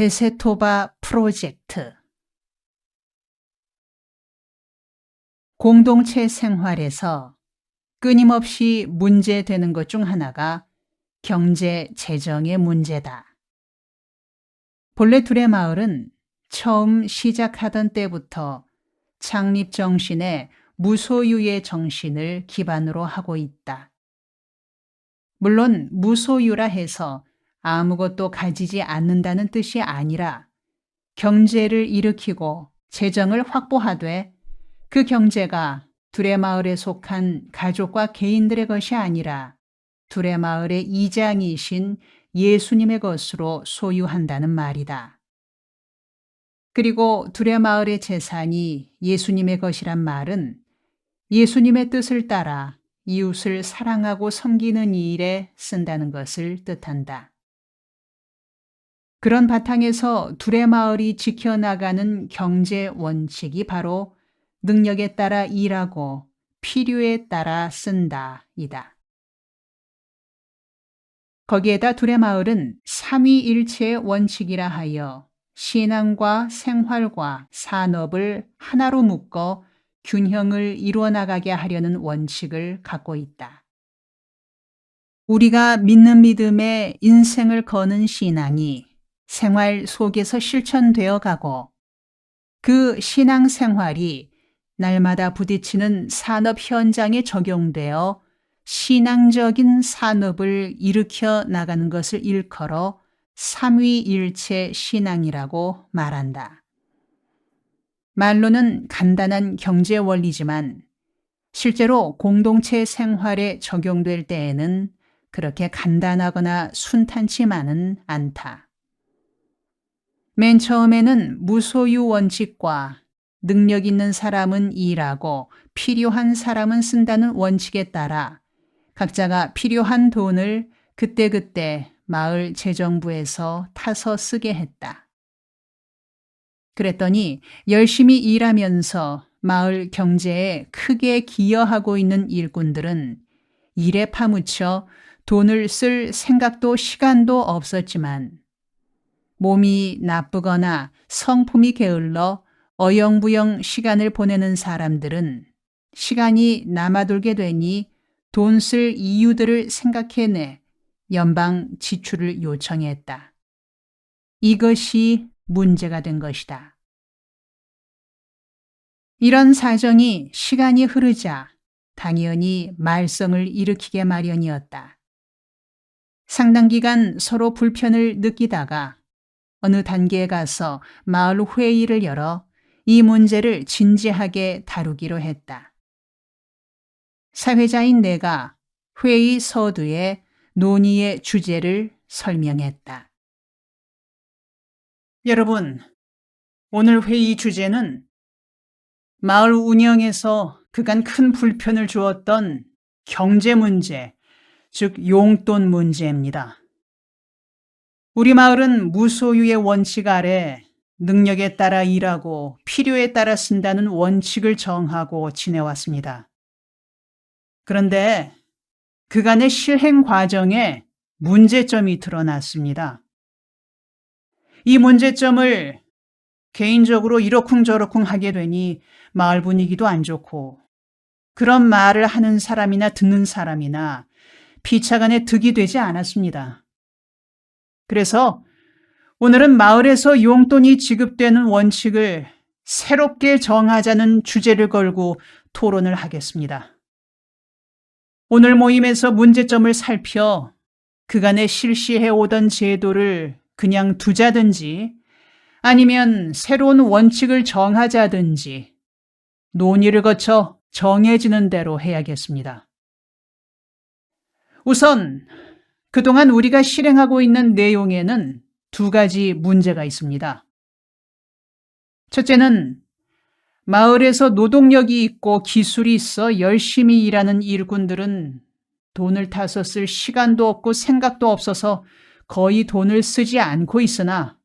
베세토바 프로젝트. 공동체 생활에서 끊임없이 문제되는 것 중 하나가 경제, 재정의 문제다. 본래 둘의 마을은 처음 시작하던 때부터 창립 정신의 무소유의 정신을 기반으로 하고 있다. 물론 무소유라 해서 아무것도 가지지 않는다는 뜻이 아니라 경제를 일으키고 재정을 확보하되 그 경제가 둘의 마을에 속한 가족과 개인들의 것이 아니라 둘의 마을의 이장이신 예수님의 것으로 소유한다는 말이다. 그리고 둘의 마을의 재산이 예수님의 것이란 말은 예수님의 뜻을 따라 이웃을 사랑하고 섬기는 일에 쓴다는 것을 뜻한다. 그런 바탕에서 둘의 마을이 지켜나가는 경제 원칙이 바로 능력에 따라 일하고 필요에 따라 쓴다이다. 거기에다 둘의 마을은 삼위일체의 원칙이라 하여 신앙과 생활과 산업을 하나로 묶어 균형을 이루어 나가게 하려는 원칙을 갖고 있다. 우리가 믿는 믿음에 인생을 거는 신앙이 생활 속에서 실천되어 가고 그 신앙 생활이 날마다 부딪히는 산업 현장에 적용되어 신앙적인 산업을 일으켜 나가는 것을 일컬어 삼위일체 신앙이라고 말한다. 말로는 간단한 경제 원리지만 실제로 공동체 생활에 적용될 때에는 그렇게 간단하거나 순탄치만은 않다. 맨 처음에는 무소유 원칙과 능력 있는 사람은 일하고 필요한 사람은 쓴다는 원칙에 따라 각자가 필요한 돈을 그때그때 마을 재정부에서 타서 쓰게 했다. 그랬더니 열심히 일하면서 마을 경제에 크게 기여하고 있는 일꾼들은 일에 파묻혀 돈을 쓸 생각도 시간도 없었지만 몸이 나쁘거나 성품이 게을러 어영부영 시간을 보내는 사람들은 시간이 남아돌게 되니 돈 쓸 이유들을 생각해내 연방 지출을 요청했다. 이것이 문제가 된 것이다. 이런 사정이 시간이 흐르자 당연히 말썽을 일으키게 마련이었다. 상당 기간 서로 불편을 느끼다가 어느 단계에 가서 마을 회의를 열어 이 문제를 진지하게 다루기로 했다. 사회자인 내가 회의 서두에 논의의 주제를 설명했다. 여러분, 오늘 회의 주제는 마을 운영에서 그간 큰 불편을 주었던 경제 문제, 즉 용돈 문제입니다. 우리 마을은 무소유의 원칙 아래 능력에 따라 일하고 필요에 따라 쓴다는 원칙을 정하고 지내왔습니다. 그런데 그간의 실행 과정에 문제점이 드러났습니다. 이 문제점을 개인적으로 이러쿵저러쿵 하게 되니 마을 분위기도 안 좋고 그런 말을 하는 사람이나 듣는 사람이나 피차간에 득이 되지 않았습니다. 그래서 오늘은 마을에서 용돈이 지급되는 원칙을 새롭게 정하자는 주제를 걸고 토론을 하겠습니다. 오늘 모임에서 문제점을 살펴 그간에 실시해 오던 제도를 그냥 두자든지 아니면 새로운 원칙을 정하자든지 논의를 거쳐 정해지는 대로 해야겠습니다. 우선 그동안 우리가 실행하고 있는 내용에는 두 가지 문제가 있습니다. 첫째는 마을에서 노동력이 있고 기술이 있어 열심히 일하는 일꾼들은 돈을 타서 쓸 시간도 없고 생각도 없어서 거의 돈을 쓰지 않고 있으나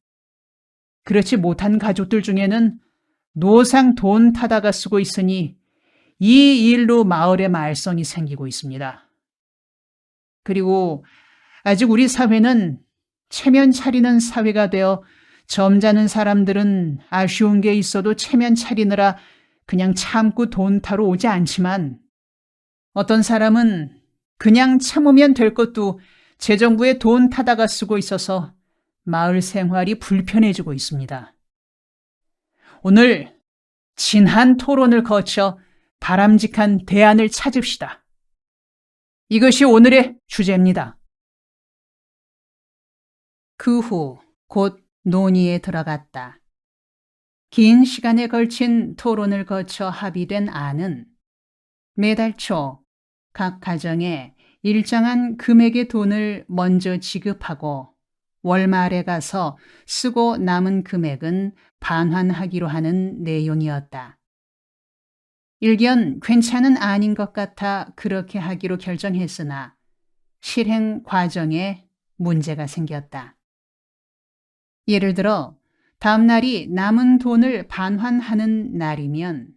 그렇지 못한 가족들 중에는 노상 돈 타다가 쓰고 있으니 이 일로 마을에 말썽이 생기고 있습니다. 그리고 아직 우리 사회는 체면 차리는 사회가 되어 점잖은 사람들은 아쉬운 게 있어도 체면 차리느라 그냥 참고 돈 타러 오지 않지만 어떤 사람은 그냥 참으면 될 것도 재정부에 돈 타다가 쓰고 있어서 마을 생활이 불편해지고 있습니다. 오늘 진한 토론을 거쳐 바람직한 대안을 찾읍시다. 이것이 오늘의 주제입니다. 그 후 곧 논의에 들어갔다. 긴 시간에 걸친 토론을 거쳐 합의된 안은 매달 초 각 가정에 일정한 금액의 돈을 먼저 지급하고 월 말에 가서 쓰고 남은 금액은 반환하기로 하는 내용이었다. 일견 괜찮은 안인 것 같아 그렇게 하기로 결정했으나 실행 과정에 문제가 생겼다. 예를 들어 다음 날이 남은 돈을 반환하는 날이면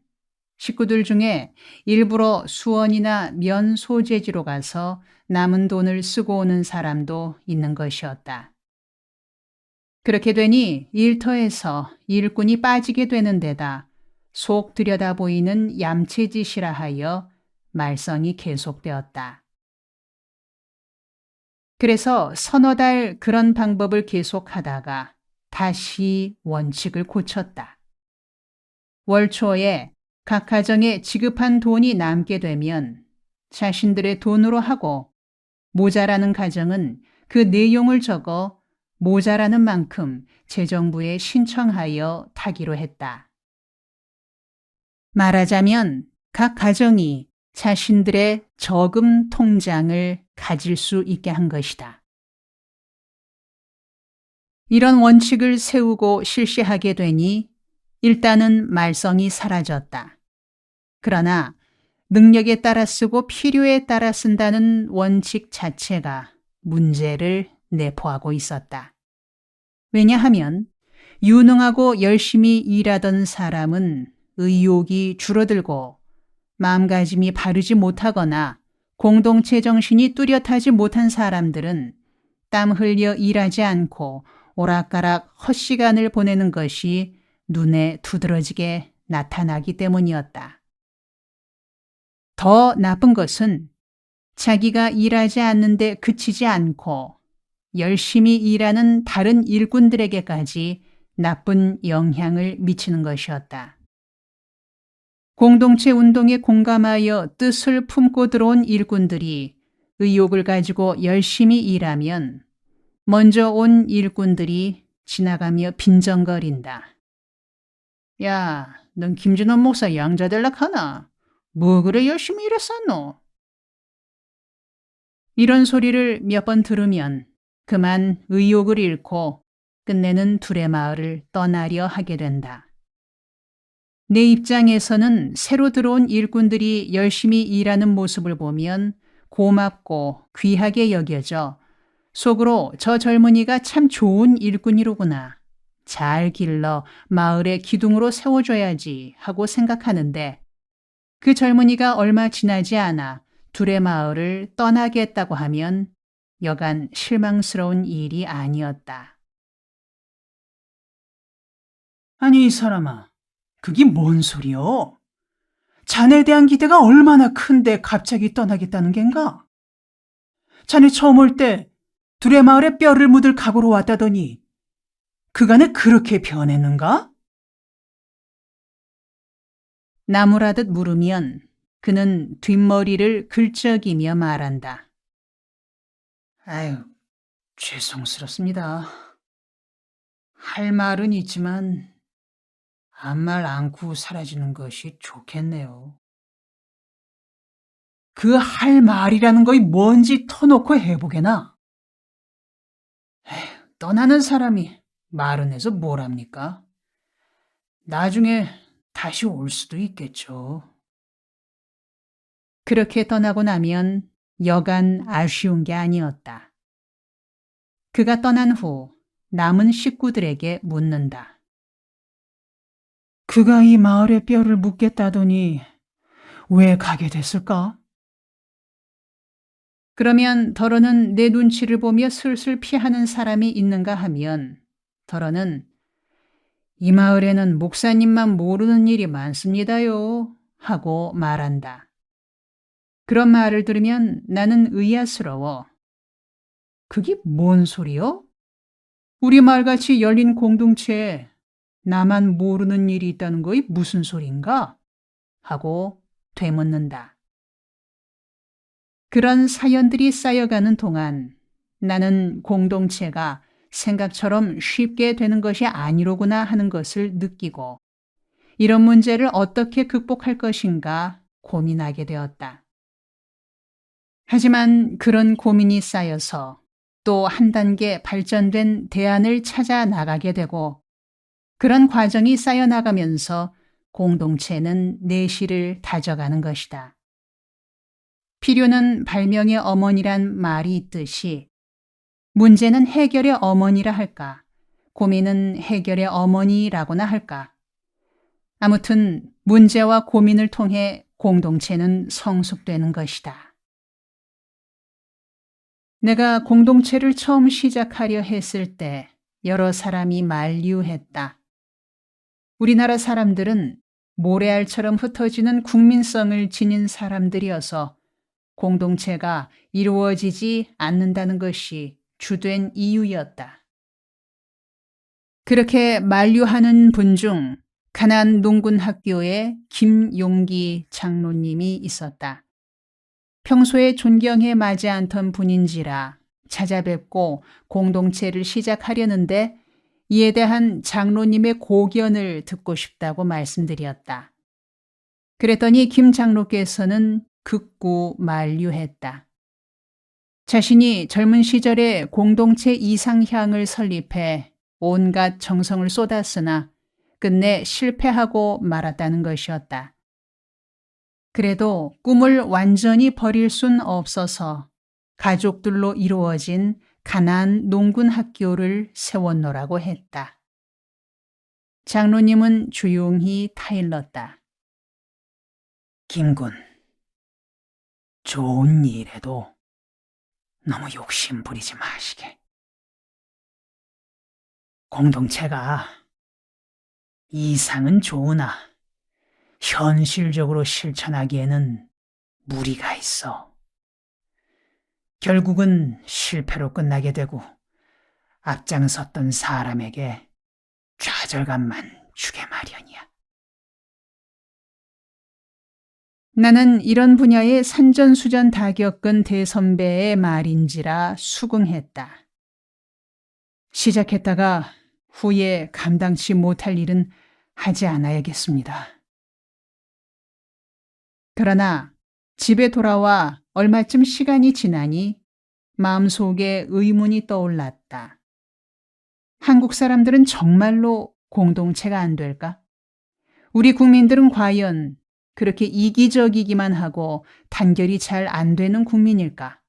식구들 중에 일부러 수원이나 면 소재지로 가서 남은 돈을 쓰고 오는 사람도 있는 것이었다. 그렇게 되니 일터에서 일꾼이 빠지게 되는 데다 속 들여다 보이는 얌체짓이라 하여 말썽이 계속되었다. 그래서 서너 달 그런 방법을 계속하다가 다시 원칙을 고쳤다. 월 초에 각 가정에 지급한 돈이 남게 되면 자신들의 돈으로 하고 모자라는 가정은 그 내용을 적어 모자라는 만큼 재정부에 신청하여 타기로 했다. 말하자면 각 가정이 자신들의 저금 통장을 가질 수 있게 한 것이다. 이런 원칙을 세우고 실시하게 되니 일단은 말썽이 사라졌다. 그러나 능력에 따라 쓰고 필요에 따라 쓴다는 원칙 자체가 문제를 내포하고 있었다. 왜냐하면 유능하고 열심히 일하던 사람은 의욕이 줄어들고 마음가짐이 바르지 못하거나 공동체 정신이 뚜렷하지 못한 사람들은 땀 흘려 일하지 않고 오락가락 헛시간을 보내는 것이 눈에 두드러지게 나타나기 때문이었다. 더 나쁜 것은 자기가 일하지 않는데 그치지 않고 열심히 일하는 다른 일꾼들에게까지 나쁜 영향을 미치는 것이었다. 공동체 운동에 공감하여 뜻을 품고 들어온 일꾼들이 의욕을 가지고 열심히 일하면 먼저 온 일꾼들이 지나가며 빈정거린다. 야, 넌 김진원 목사 양자 될라 하나? 뭐 그래 열심히 일했었노? 이런 소리를 몇 번 들으면 그만 의욕을 잃고 끝내는 두레마을을 떠나려 하게 된다. 내 입장에서는 새로 들어온 일꾼들이 열심히 일하는 모습을 보면 고맙고 귀하게 여겨져 속으로 저 젊은이가 참 좋은 일꾼이로구나. 잘 길러 마을의 기둥으로 세워줘야지 하고 생각하는데 그 젊은이가 얼마 지나지 않아 두레마을을 떠나겠다고 하면 여간 실망스러운 일이 아니었다. 아니 이 사람아, 그게 뭔 소리여? 자네에 대한 기대가 얼마나 큰데 갑자기 떠나겠다는 겐가? 자네 처음 올 때 두레마을에 뼈를 묻을 각오로 왔다더니 그간에 그렇게 변했는가? 나무라듯 물으면 그는 뒷머리를 긁적이며 말한다. 아유, 죄송스럽습니다. 할 말은 있지만 아무 말 않고 사라지는 것이 좋겠네요. 그 할 말이라는 거이 뭔지 터놓고 해보게나. 에휴, 떠나는 사람이 말은 해서 뭘 합니까? 나중에 다시 올 수도 있겠죠. 그렇게 떠나고 나면 여간 아쉬운 게 아니었다. 그가 떠난 후 남은 식구들에게 묻는다. 그가 이 마을의 뼈를 묻겠다더니 왜 가게 됐을까? 그러면 더러는 내 눈치를 보며 슬슬 피하는 사람이 있는가 하면 더러는 이 마을에는 목사님만 모르는 일이 많습니다요. 하고 말한다. 그런 말을 들으면 나는 의아스러워. 그게 뭔 소리요? 우리 마을같이 열린 공동체에 나만 모르는 일이 있다는 거이 무슨 소린가? 하고 되묻는다. 그런 사연들이 쌓여가는 동안 나는 공동체가 생각처럼 쉽게 되는 것이 아니로구나 하는 것을 느끼고 이런 문제를 어떻게 극복할 것인가 고민하게 되었다. 하지만 그런 고민이 쌓여서 또 한 단계 발전된 대안을 찾아 나가게 되고 그런 과정이 쌓여 나가면서 공동체는 내실을 다져가는 것이다. 필요는 발명의 어머니란 말이 있듯이 문제는 해결의 어머니라 할까, 고민은 해결의 어머니라고나 할까. 아무튼 문제와 고민을 통해 공동체는 성숙되는 것이다. 내가 공동체를 처음 시작하려 했을 때 여러 사람이 만류했다. 우리나라 사람들은 모래알처럼 흩어지는 국민성을 지닌 사람들이어서 공동체가 이루어지지 않는다는 것이 주된 이유였다. 그렇게 만류하는 분 중 가난 농군학교에 김용기 장로님이 있었다. 평소에 존경해 마지 않던 분인지라 찾아뵙고 공동체를 시작하려는데 이에 대한 장로님의 고견을 듣고 싶다고 말씀드렸다. 그랬더니 김 장로께서는 극구 만류했다. 자신이 젊은 시절에 공동체 이상향을 설립해 온갖 정성을 쏟았으나 끝내 실패하고 말았다는 것이었다. 그래도 꿈을 완전히 버릴 순 없어서 가족들로 이루어진 가난 농군 학교를 세웠노라고 했다. 장로님은 조용히 타일렀다. 김군, 좋은 일에도 너무 욕심 부리지 마시게. 공동체가 이상은 좋으나 현실적으로 실천하기에는 무리가 있어. 결국은 실패로 끝나게 되고 앞장섰던 사람에게 좌절감만 주게 마련이야. 나는 이런 분야의 산전수전 다 겪은 대선배의 말인지라 수긍했다. 시작했다가 후에 감당치 못할 일은 하지 않아야겠습니다. 그러나 집에 돌아와 얼마쯤 시간이 지나니 마음속에 의문이 떠올랐다. 한국 사람들은 정말로 공동체가 안 될까? 우리 국민들은 과연 그렇게 이기적이기만 하고 단결이 잘 안 되는 국민일까?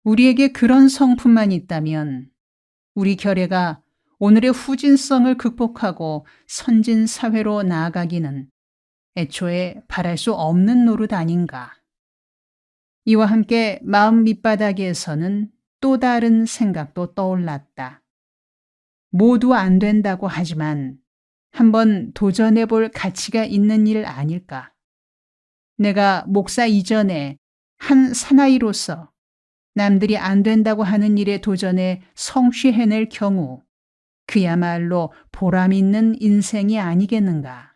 우리에게 그런 성품만 있다면 우리 결의가 오늘의 후진성을 극복하고 선진 사회로 나아가기는 애초에 바랄 수 없는 노릇 아닌가. 이와 함께 마음 밑바닥에서는 또 다른 생각도 떠올랐다. 모두 안 된다고 하지만 한번 도전해 볼 가치가 있는 일 아닐까. 내가 목사 이전에 한 사나이로서 남들이 안 된다고 하는 일에 도전해 성취해낼 경우 그야말로 보람 있는 인생이 아니겠는가.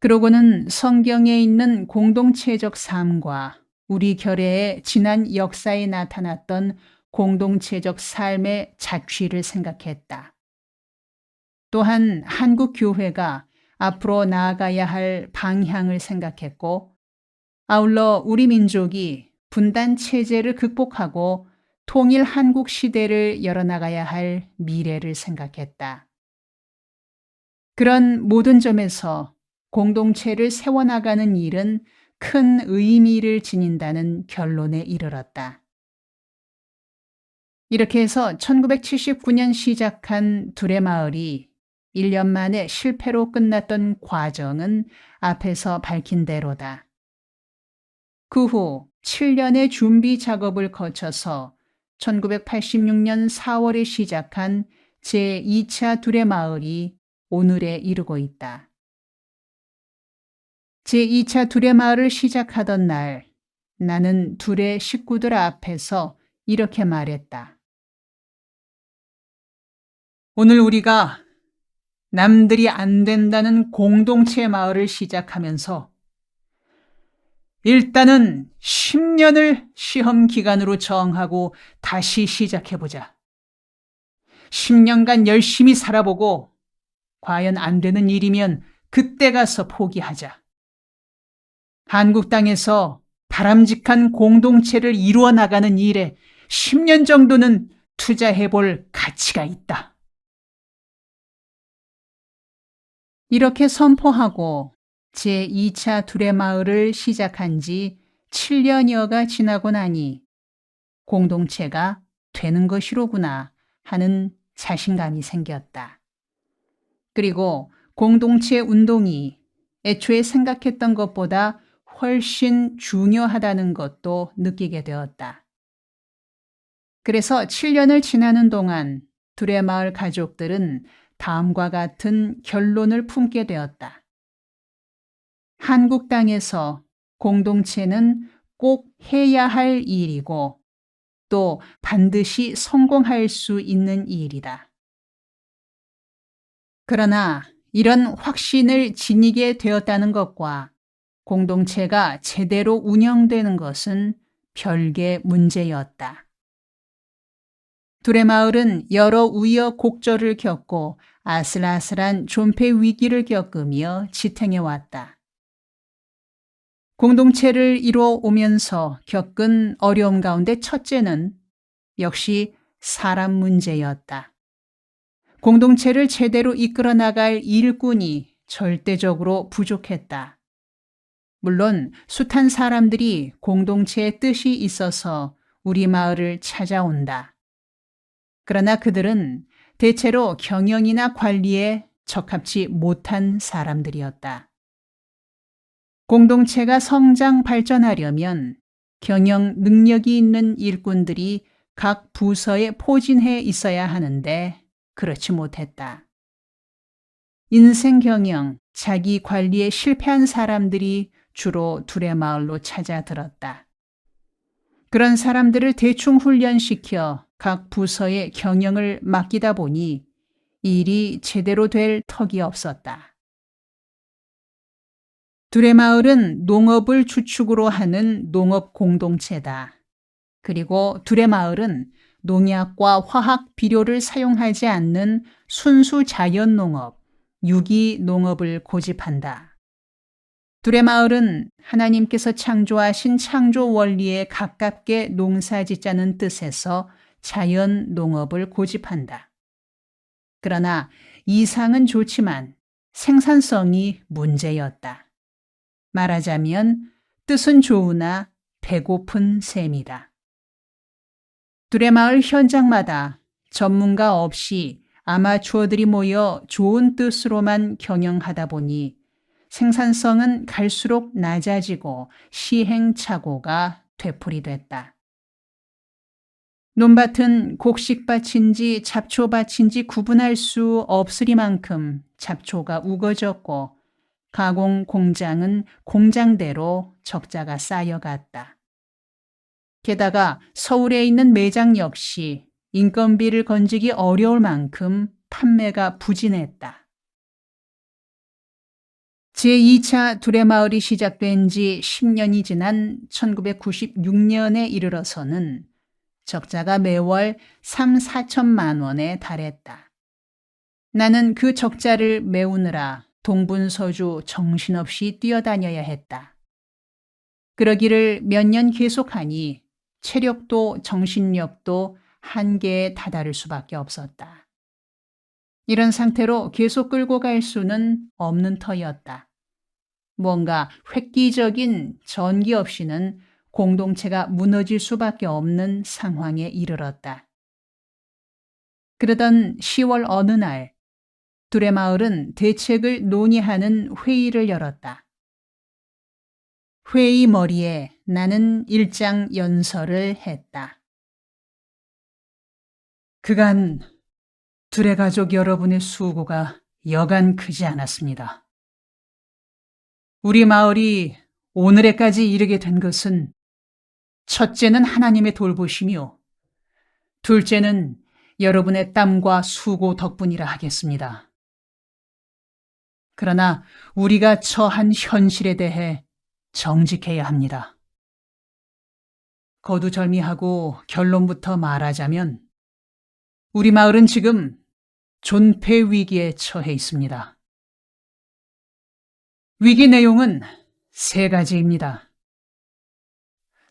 그러고는 성경에 있는 공동체적 삶과 우리 결의의 지난 역사에 나타났던 공동체적 삶의 자취를 생각했다. 또한 한국 교회가 앞으로 나아가야 할 방향을 생각했고, 아울러 우리 민족이 분단 체제를 극복하고 통일 한국 시대를 열어나가야 할 미래를 생각했다. 그런 모든 점에서 공동체를 세워나가는 일은 큰 의미를 지닌다는 결론에 이르렀다. 이렇게 해서 1979년 시작한 두레마을이 1년 만에 실패로 끝났던 과정은 앞에서 밝힌 대로다. 그 후 7년의 준비 작업을 거쳐서 1986년 4월에 시작한 제2차 두레마을이 오늘에 이르고 있다. 제2차 두레마을을 시작하던 날, 나는 두레 식구들 앞에서 이렇게 말했다. 오늘 우리가 남들이 안 된다는 공동체 마을을 시작하면서 일단은 10년을 시험 기간으로 정하고 다시 시작해보자. 10년간 열심히 살아보고 과연 안 되는 일이면 그때 가서 포기하자. 한국 땅에서 바람직한 공동체를 이루어 나가는 일에 10년 정도는 투자해볼 가치가 있다. 이렇게 선포하고 제2차 두레마을을 시작한 지 7년여가 지나고 나니 공동체가 되는 것이로구나 하는 자신감이 생겼다. 그리고 공동체 운동이 애초에 생각했던 것보다 훨씬 중요하다는 것도 느끼게 되었다. 그래서 7년을 지나는 동안 두레마을 가족들은 다음과 같은 결론을 품게 되었다. 한국 땅에서 공동체는 꼭 해야 할 일이고 또 반드시 성공할 수 있는 일이다. 그러나 이런 확신을 지니게 되었다는 것과 공동체가 제대로 운영되는 것은 별개 문제였다. 두레마을은 여러 우여곡절을 겪고 아슬아슬한 존폐 위기를 겪으며 지탱해왔다. 공동체를 이루어 오면서 겪은 어려움 가운데 첫째는 역시 사람 문제였다. 공동체를 제대로 이끌어 나갈 일꾼이 절대적으로 부족했다. 물론 숱한 사람들이 공동체의 뜻이 있어서 우리 마을을 찾아온다. 그러나 그들은 대체로 경영이나 관리에 적합지 못한 사람들이었다. 공동체가 성장 발전하려면 경영 능력이 있는 일꾼들이 각 부서에 포진해 있어야 하는데 그렇지 못했다. 인생 경영, 자기 관리에 실패한 사람들이 주로 두레마을로 찾아들었다. 그런 사람들을 대충 훈련시켜 각 부서의 경영을 맡기다 보니 일이 제대로 될 턱이 없었다. 두레마을은 농업을 주축으로 하는 농업 공동체다. 그리고 두레마을은 농약과 화학 비료를 사용하지 않는 순수 자연 농업, 유기 농업을 고집한다. 두레마을은 하나님께서 창조하신 창조 원리에 가깝게 농사짓자는 뜻에서 자연 농업을 고집한다. 그러나 이상은 좋지만 생산성이 문제였다. 말하자면 뜻은 좋으나 배고픈 셈이다. 두레마을 현장마다 전문가 없이 아마추어들이 모여 좋은 뜻으로만 경영하다 보니 생산성은 갈수록 낮아지고 시행착오가 되풀이됐다. 논밭은 곡식밭인지 잡초밭인지 구분할 수 없으리만큼 잡초가 우거졌고 가공 공장은 공장대로 적자가 쌓여갔다. 게다가 서울에 있는 매장 역시 인건비를 건지기 어려울 만큼 판매가 부진했다. 제2차 두레마을이 시작된 지 10년이 지난 1996년에 이르러서는 적자가 매월 3, 4천만 원에 달했다. 나는 그 적자를 메우느라 동분서주 정신없이 뛰어다녀야 했다. 그러기를 몇 년 계속하니 체력도 정신력도 한계에 다다를 수밖에 없었다. 이런 상태로 계속 끌고 갈 수는 없는 터였다. 뭔가 획기적인 전기 없이는 공동체가 무너질 수밖에 없는 상황에 이르렀다. 그러던 10월 어느 날 두레마을은 대책을 논의하는 회의를 열었다. 회의 머리에 나는 일장 연설을 했다. 그간 둘의 가족 여러분의 수고가 여간 크지 않았습니다. 우리 마을이 오늘에까지 이르게 된 것은 첫째는 하나님의 돌보심이요. 둘째는 여러분의 땀과 수고 덕분이라 하겠습니다. 그러나 우리가 처한 현실에 대해 정직해야 합니다. 거두절미하고 결론부터 말하자면 우리 마을은 지금 존폐 위기에 처해 있습니다. 위기 내용은 세 가지입니다.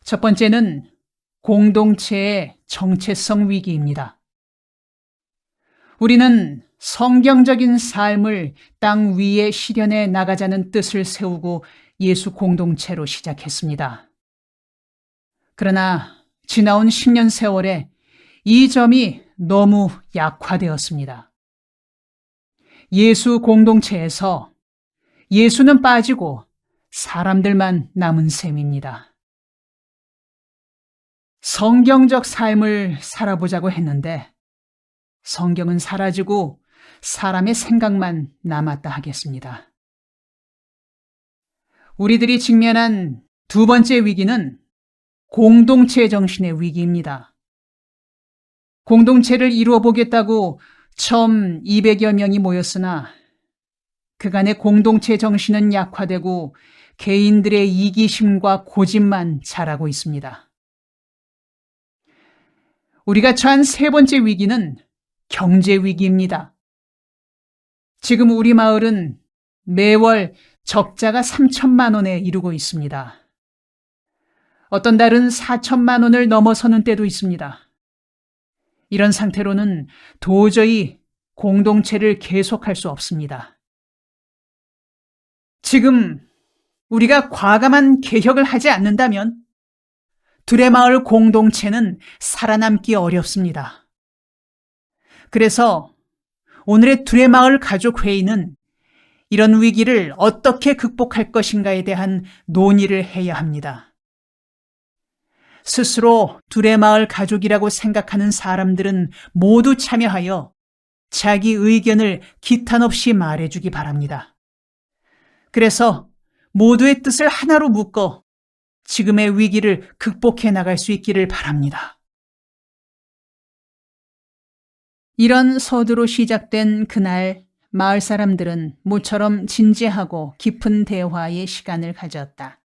첫 번째는 공동체의 정체성 위기입니다. 우리는 성경적인 삶을 땅 위에 실현해 나가자는 뜻을 세우고 예수 공동체로 시작했습니다. 그러나 지나온 10년 세월에 이 점이 너무 약화되었습니다. 예수 공동체에서 예수는 빠지고 사람들만 남은 셈입니다. 성경적 삶을 살아보자고 했는데 성경은 사라지고 사람의 생각만 남았다 하겠습니다. 우리들이 직면한 두 번째 위기는 공동체 정신의 위기입니다. 공동체를 이루어 보겠다고 처음 200여 명이 모였으나 그간의 공동체 정신은 약화되고 개인들의 이기심과 고집만 자라고 있습니다. 우리가 처한 세 번째 위기는 경제 위기입니다. 지금 우리 마을은 매월 적자가 3천만 원에 이르고 있습니다. 어떤 달은 4천만 원을 넘어서는 때도 있습니다. 이런 상태로는 도저히 공동체를 계속할 수 없습니다. 지금 우리가 과감한 개혁을 하지 않는다면 둘의 마을 공동체는 살아남기 어렵습니다. 그래서 오늘의 둘의 마을 가족 회의는 이런 위기를 어떻게 극복할 것인가에 대한 논의를 해야 합니다. 스스로 둘의 마을 가족이라고 생각하는 사람들은 모두 참여하여 자기 의견을 기탄 없이 말해주기 바랍니다. 그래서 모두의 뜻을 하나로 묶어 지금의 위기를 극복해 나갈 수 있기를 바랍니다. 이런 서두로 시작된 그날 마을 사람들은 모처럼 진지하고 깊은 대화의 시간을 가졌다.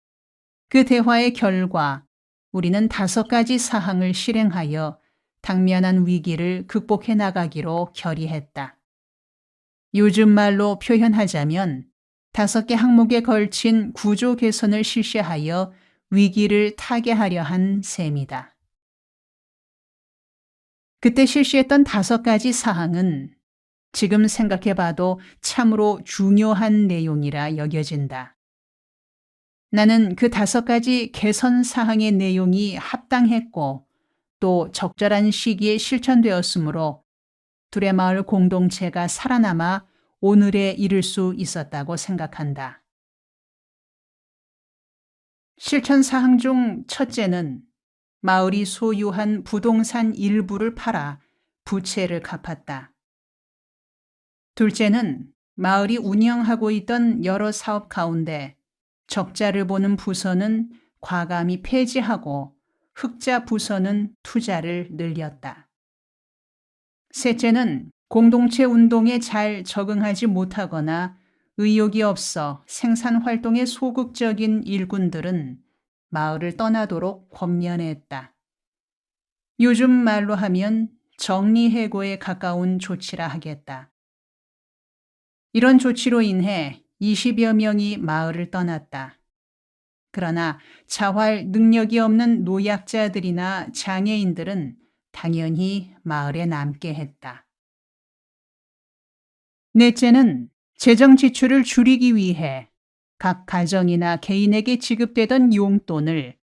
그 대화의 결과 우리는 5가지 사항을 실행하여 당면한 위기를 극복해 나가기로 결의했다. 요즘 말로 표현하자면 5개 항목에 걸친 구조 개선을 실시하여 위기를 타개하려 한 셈이다. 그때 실시했던 5가지 사항은 지금 생각해봐도 참으로 중요한 내용이라 여겨진다. 나는 그 5가지 개선 사항의 내용이 합당했고 또 적절한 시기에 실천되었으므로 둘의 마을 공동체가 살아남아 오늘에 이를 수 있었다고 생각한다. 실천 사항 중 첫째는 마을이 소유한 부동산 일부를 팔아 부채를 갚았다. 둘째는 마을이 운영하고 있던 여러 사업 가운데 적자를 보는 부서는 과감히 폐지하고 흑자 부서는 투자를 늘렸다. 셋째는 공동체 운동에 잘 적응하지 못하거나 의욕이 없어 생산 활동에 소극적인 일꾼들은 마을을 떠나도록 권면했다. 요즘 말로 하면 정리해고에 가까운 조치라 하겠다. 이런 조치로 인해 20여 명이 마을을 떠났다. 그러나 자활 능력이 없는 노약자들이나 장애인들은 당연히 마을에 남게 했다. 넷째는 재정 지출을 줄이기 위해 각 가정이나 개인에게 지급되던 용돈을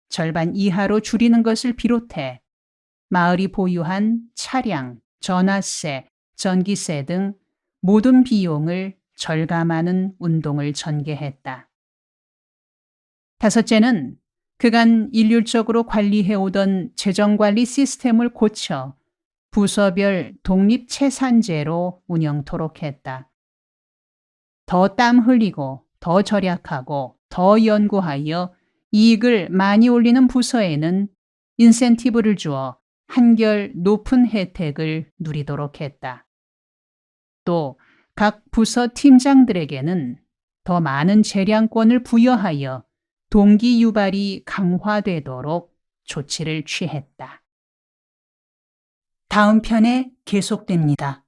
절반 이하로 줄이는 것을 비롯해 마을이 보유한 차량, 전화세, 전기세 등 모든 비용을 절감하는 운동을 전개했다. 5째는 그간 일률적으로 관리해오던 재정관리 시스템을 고쳐 부서별 독립채산제로 운영토록 했다. 더 땀 흘리고 더 절약하고 더 연구하여 이익을 많이 올리는 부서에는 인센티브를 주어 한결 높은 혜택을 누리도록 했다. 또 각 부서 팀장들에게는 더 많은 재량권을 부여하여 동기 유발이 강화되도록 조치를 취했다. 다음 편에 계속됩니다.